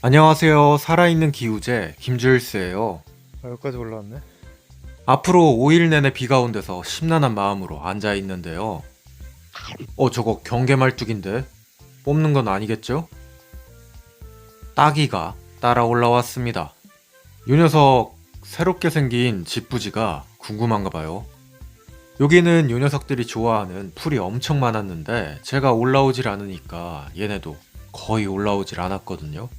안녕하세요. 살아있는 기우제 김주일스예요. 여기까지 올라왔네. 앞으로 5일 내내 비가 온 데서 심란한 마음으로 앉아 있는데요. 저거 경계말뚝인데 뽑는 건 아니겠죠? 따기가 따라 올라왔습니다. 이 녀석 새롭게 생긴 집부지가 궁금한가 봐요. 여기는 요 녀석들이 좋아하는 풀이 엄청 많았는데 제가 올라오질 않으니까 얘네도 거의 올라오질 않았거든요.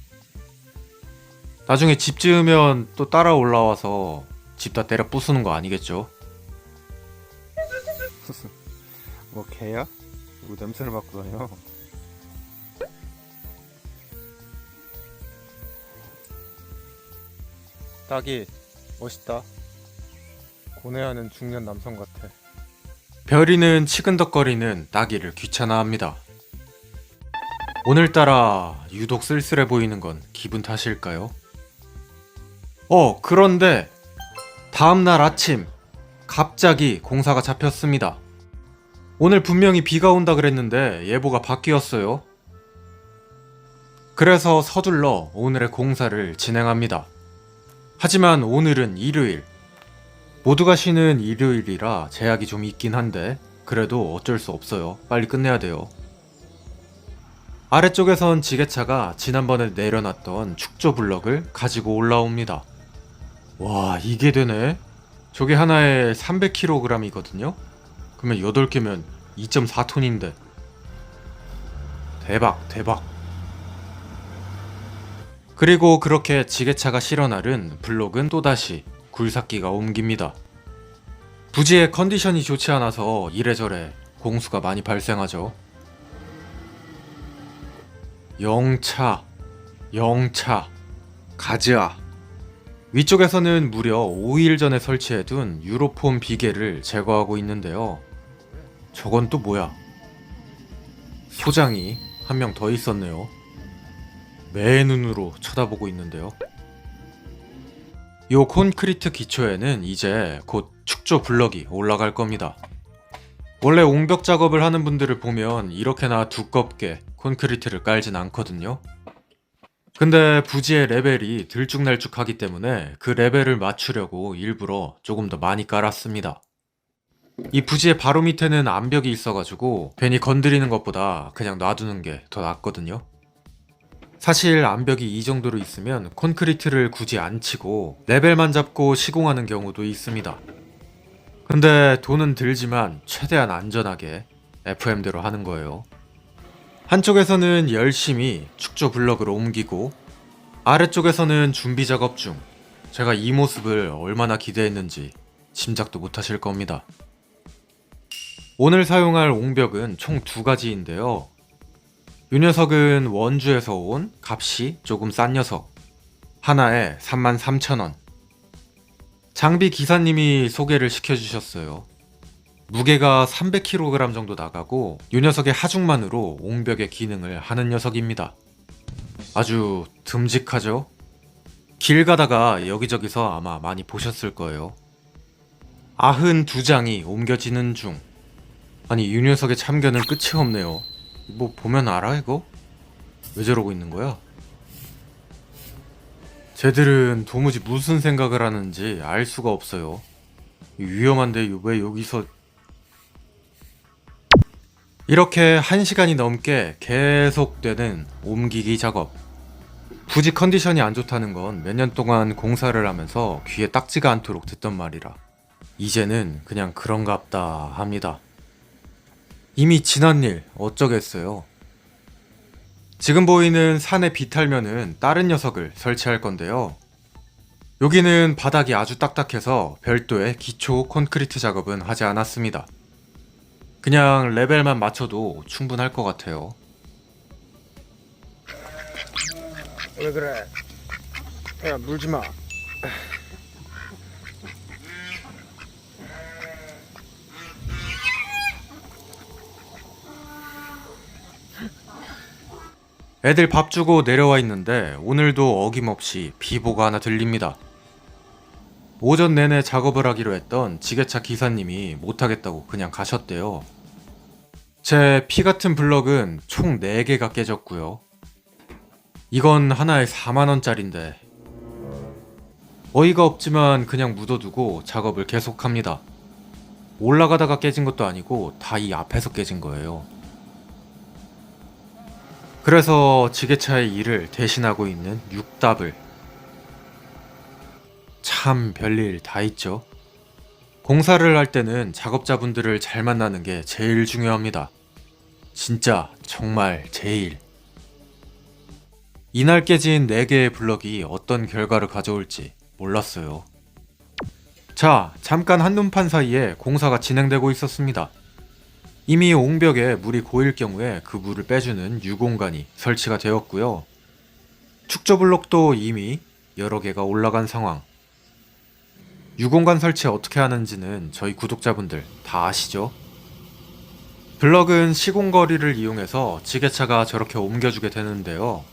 나중에 집 지으면 또 따라 올라와서 집 다 때려 부수는 거 아니겠죠? 뭐 개야? 뭐 냄새를 맡고 다녀. 딱이 멋있다. 고뇌하는 중년 남성 같아. 별이는 치근덕거리는 따기를 귀찮아합니다. 오늘따라 유독 쓸쓸해 보이는 건 기분 탓일까요? 그런데 다음날 아침 갑자기 공사가 잡혔습니다. 오늘 분명히 비가 온다 그랬는데 예보가 바뀌었어요. 그래서 서둘러 오늘의 공사를 진행합니다. 하지만 오늘은 일요일. 모두가 쉬는 일요일이라 제약이 좀 있긴 한데 그래도 어쩔 수 없어요. 빨리 끝내야 돼요. 아래쪽에선 지게차가 지난번에 내려놨던 축조 블럭을 가지고 올라옵니다. 와, 이게 되네? 저게 하나에 300kg이거든요? 그러면 8개면 2.4톤인데. 대박, 대박. 그리고 그렇게 지게차가 실어 나른 블록은 또다시 굴삭기가 옮깁니다. 부지의 컨디션이 좋지 않아서 이래저래 공수가 많이 발생하죠. 영차, 가즈아. 위쪽에서는 무려 5일 전에 설치해둔 유로폼 비계를 제거하고 있는데요. 저건 또 뭐야? 소장이 한 명 더 있었네요. 매 눈으로 쳐다보고 있는데요. 요 콘크리트 기초에는 이제 곧 축조 블럭이 올라갈 겁니다. 원래 옹벽 작업을 하는 분들을 보면 이렇게나 두껍게 콘크리트를 깔진 않거든요. 근데 부지의 레벨이 들쭉날쭉하기 때문에 그 레벨을 맞추려고 일부러 조금 더 많이 깔았습니다. 이 부지의 바로 밑에는 암벽이 있어가지고 괜히 건드리는 것보다 그냥 놔두는 게 더 낫거든요. 사실 암벽이 이 정도로 있으면 콘크리트를 굳이 안 치고 레벨만 잡고 시공하는 경우도 있습니다. 근데 돈은 들지만 최대한 안전하게 FM대로 하는 거예요. 한쪽에서는 열심히 축조 블럭으로 옮기고 아래쪽에서는 준비 작업 중. 제가 이 모습을 얼마나 기대했는지 짐작도 못하실 겁니다. 오늘 사용할 옹벽은 총 2가지인데요. 이 녀석은 원주에서 온 값이 조금 싼 녀석. 하나에 33,000원. 장비 기사님이 소개를 시켜주셨어요. 무게가 300kg 정도 나가고 이 녀석의 하중만으로 옹벽의 기능을 하는 녀석입니다. 아주 듬직하죠? 길 가다가 여기저기서 아마 많이 보셨을 거예요. 92장이 옮겨지는 중. 아니, 이 녀석의 참견은 끝이 없네요. 뭐 보면 알아 이거? 왜 저러고 있는 거야? 쟤들은 도무지 무슨 생각을 하는지 알 수가 없어요. 위험한데 왜 여기서... 이렇게 1시간이 넘게 계속되는 옮기기 작업. 부지 컨디션이 안 좋다는 건 몇 년 동안 공사를 하면서 귀에 딱지가 않도록 듣던 말이라 이제는 그냥 그런갑다 합니다. 이미 지난 일 어쩌겠어요. 지금 보이는 산의 비탈면은 다른 녀석을 설치할 건데요. 여기는 바닥이 아주 딱딱해서 별도의 기초 콘크리트 작업은 하지 않았습니다. 그냥 레벨만 맞춰도 충분할 것 같아요. 왜 그래? 야, 물지 마. 애들 밥 주고 내려와 있는데 오늘도 어김없이 비보가 하나 들립니다. 오전 내내 작업을 하기로 했던 지게차 기사님이 못하겠다고 그냥 가셨대요. 제 피 같은 블럭은 총 4개가 깨졌고요. 이건 하나에 4만원짜린데 어이가 없지만 그냥 묻어두고 작업을 계속합니다. 올라가다가 깨진 것도 아니고 다 이 앞에서 깨진 거예요. 그래서 지게차의 일을 대신하고 있는 6답을. 참 별일 다 있죠. 공사를 할 때는 작업자분들을 잘 만나는 게 제일 중요합니다. 진짜 정말 제일. 이날 깨진 4개의 블럭이 어떤 결과를 가져올지 몰랐어요. 자, 잠깐 한눈판 사이에 공사가 진행되고 있었습니다. 이미 옹벽에 물이 고일 경우에 그 물을 빼주는 유공간이 설치가 되었고요. 축조 블록도 이미 여러 개가 올라간 상황. 유공간 설치 어떻게 하는지는 저희 구독자분들 다 아시죠? 블럭은 시공거리를 이용해서 지게차가 저렇게 옮겨주게 되는데요.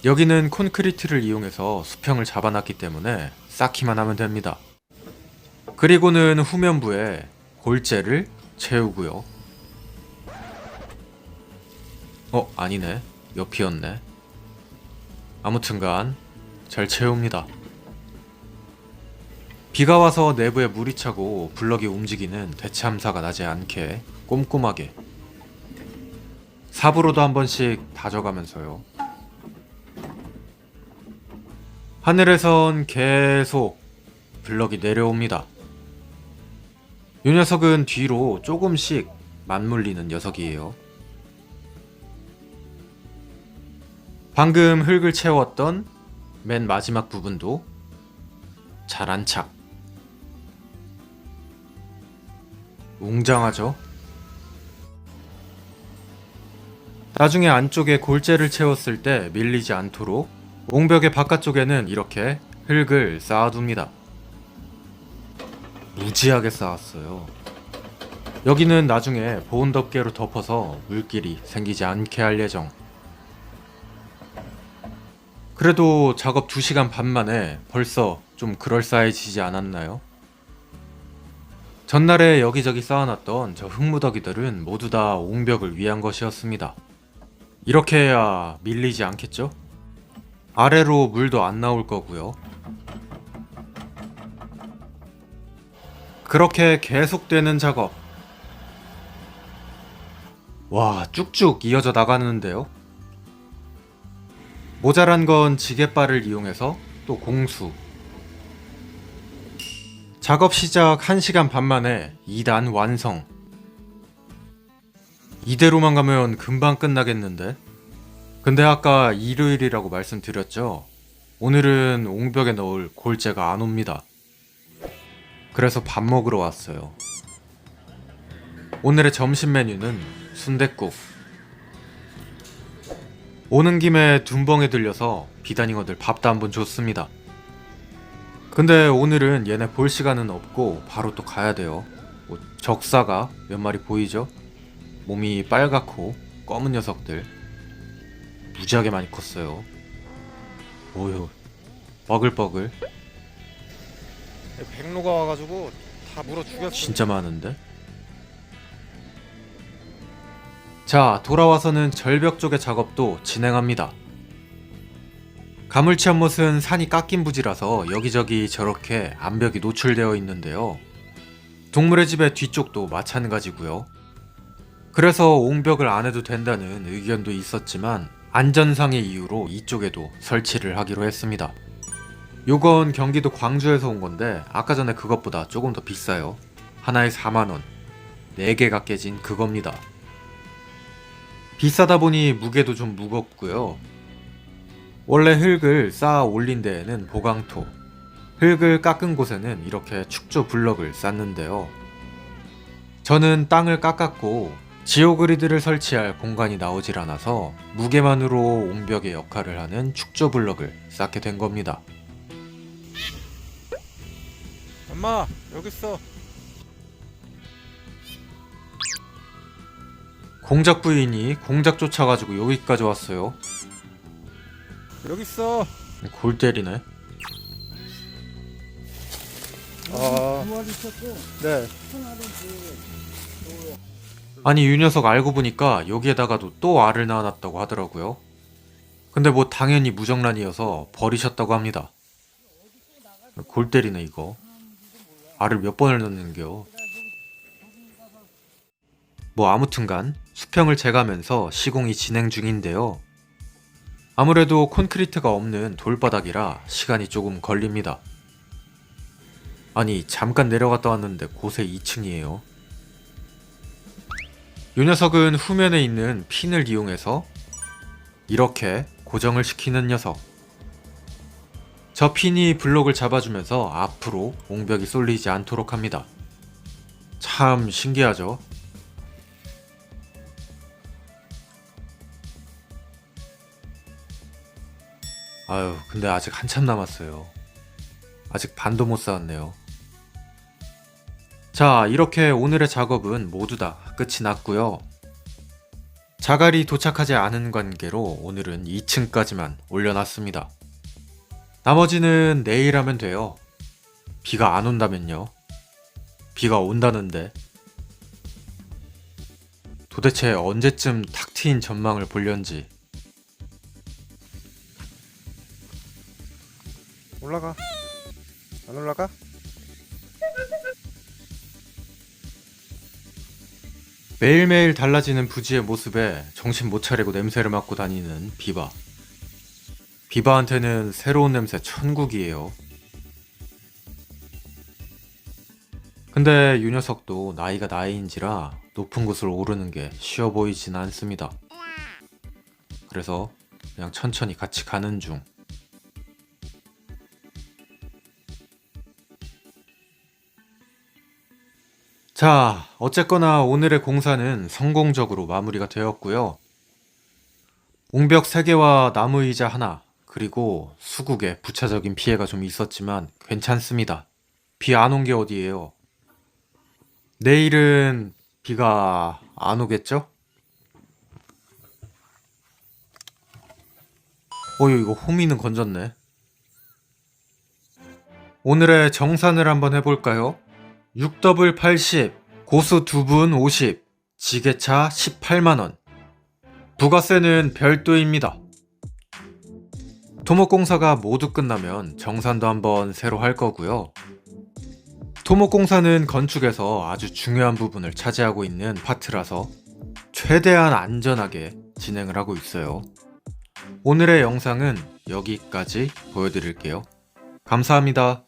여기는 콘크리트를 이용해서 수평을 잡아놨기 때문에 쌓기만 하면 됩니다. 그리고는 후면부에 골재를 채우고요. 아니네. 옆이었네. 아무튼간 잘 채웁니다. 비가 와서 내부에 물이 차고 블럭이 움직이는 대참사가 나지 않게 꼼꼼하게 삽으로도 한 번씩 다져가면서요. 하늘에선 계속 블럭이 내려옵니다. 이 녀석은 뒤로 조금씩 맞물리는 녀석이에요. 방금 흙을 채웠던 맨 마지막 부분도 잘 안착. 웅장하죠? 나중에 안쪽에 골재를 채웠을 때 밀리지 않도록 옹벽의 바깥쪽에는 이렇게 흙을 쌓아둡니다. 무지하게 쌓았어요. 여기는 나중에 보온 덮개로 덮어서 물길이 생기지 않게 할 예정. 그래도 작업 2시간 반 만에 벌써 좀 그럴싸해지지 않았나요? 전날에 여기저기 쌓아놨던 저 흙무더기들은 모두 다 옹벽을 위한 것이었습니다. 이렇게 해야 밀리지 않겠죠? 아래로 물도 안 나올 거고요. 그렇게 계속되는 작업. 와, 쭉쭉 이어져 나가는데요. 모자란 건 지게발을 이용해서 또 공수. 작업 시작 1시간 반 만에 2단 완성. 이대로만 가면 금방 끝나겠는데? 근데 아까 일요일이라고 말씀드렸죠? 오늘은 옹벽에 넣을 골재가 안 옵니다. 그래서 밥 먹으러 왔어요. 오늘의 점심 메뉴는 순댓국. 오는 김에 둔벙에 들려서 비단잉어들 밥도 한번 줬습니다. 근데 오늘은 얘네 볼 시간은 없고 바로 또 가야 돼요. 적사가 몇 마리 보이죠? 몸이 빨갛고 검은 녀석들. 무지하게 많이 컸어요. 오유, 버글버글. 백로가 와가지고 다 물어 죽였어. 진짜 많은데? 자, 돌아와서는 절벽 쪽의 작업도 진행합니다. 가물치 연못은 산이 깎인 부지라서 여기저기 저렇게 암벽이 노출되어 있는데요. 동물의 집의 뒤쪽도 마찬가지고요. 그래서 옹벽을 안 해도 된다는 의견도 있었지만 안전상의 이유로 이쪽에도 설치를 하기로 했습니다. 요건 경기도 광주에서 온 건데 아까 전에 그것보다 조금 더 비싸요. 하나에 4만원. 4개가 깨진 그겁니다. 비싸다 보니 무게도 좀 무겁고요. 원래 흙을 쌓아 올린 데에는 보강토, 흙을 깎은 곳에는 이렇게 축조 블럭을 쌓는데요. 저는 땅을 깎았고 지오그리드를 설치할 공간이 나오질 않아서 무게만으로 옹벽의 역할을 하는 축조 블럭을 쌓게 된 겁니다. 엄마 여기 있어. 공작 부인이 공작 쫓아가지고 여기까지 왔어요. 여기 있어. 골 때리네. 도와주셨고 네. 하나는 아니 이 녀석 알고 보니까 여기에다가도 또 알을 낳아놨다고 하더라고요. 근데 뭐 당연히 무정란이어서 버리셨다고 합니다. 골 때리네 이거. 알을 몇 번을 넣는겨. 뭐 아무튼간 수평을 재가면서 시공이 진행 중인데요. 아무래도 콘크리트가 없는 돌바닥이라 시간이 조금 걸립니다. 아니 잠깐 내려갔다 왔는데 곳에 2층이에요. 이 녀석은 후면에 있는 핀을 이용해서 이렇게 고정을 시키는 녀석. 저 핀이 블록을 잡아주면서 앞으로 옹벽이 쏠리지 않도록 합니다. 참 신기하죠? 아유, 근데 아직 한참 남았어요. 아직 반도 못 쌓았네요. 자, 이렇게 오늘의 작업은 모두 다 끝이 났고요. 자갈이 도착하지 않은 관계로 오늘은 2층까지만 올려놨습니다. 나머지는 내일 하면 돼요. 비가 안 온다면요. 비가 온다는데 도대체 언제쯤 탁 트인 전망을 볼련지. 올라가. 안 올라가? 매일매일 달라지는 부지의 모습에 정신 못 차리고 냄새를 맡고 다니는 비바. 비바한테는 새로운 냄새 천국이에요. 근데 이 녀석도 나이가 나이인지라 높은 곳을 오르는 게 쉬워 보이진 않습니다. 그래서 그냥 천천히 같이 가는 중. 자, 어쨌거나 오늘의 공사는 성공적으로 마무리가 되었고요. 옹벽 3개와 나무 의자 하나, 그리고 수국에 부차적인 피해가 좀 있었지만 괜찮습니다. 비 안 온 게 어디예요? 내일은 비가 안 오겠죠? 어휴, 이거 호미는 건졌네. 오늘의 정산을 한번 해볼까요? 6더블 80, 고수 2분 50, 지게차 18만원. 부가세는 별도입니다. 토목공사가 모두 끝나면 정산도 한번 새로 할 거고요. 토목공사는 건축에서 아주 중요한 부분을 차지하고 있는 파트라서 최대한 안전하게 진행을 하고 있어요. 오늘의 영상은 여기까지 보여드릴게요. 감사합니다.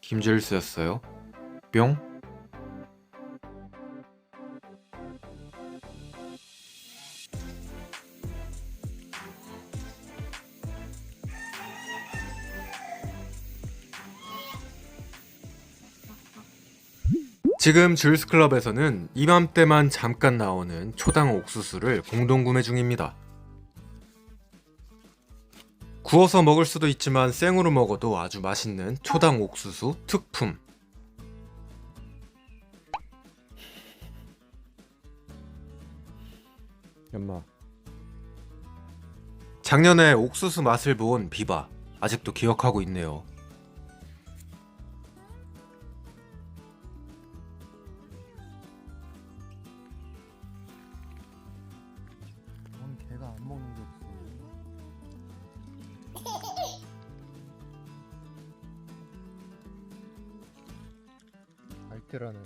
김주일스였어요. 뿅. 지금 주일스클럽에서는 이맘때만 잠깐 나오는 초당 옥수수를 공동구매 중입니다. 구워서 먹을 수도 있지만 생으로 먹어도 아주 맛있는 초당 옥수수 특품. 엄마. 작년에 옥수수 맛을 본 비바 아직도 기억하고 있네요. 걔가 안 먹는 게 없어. 알뜰하네.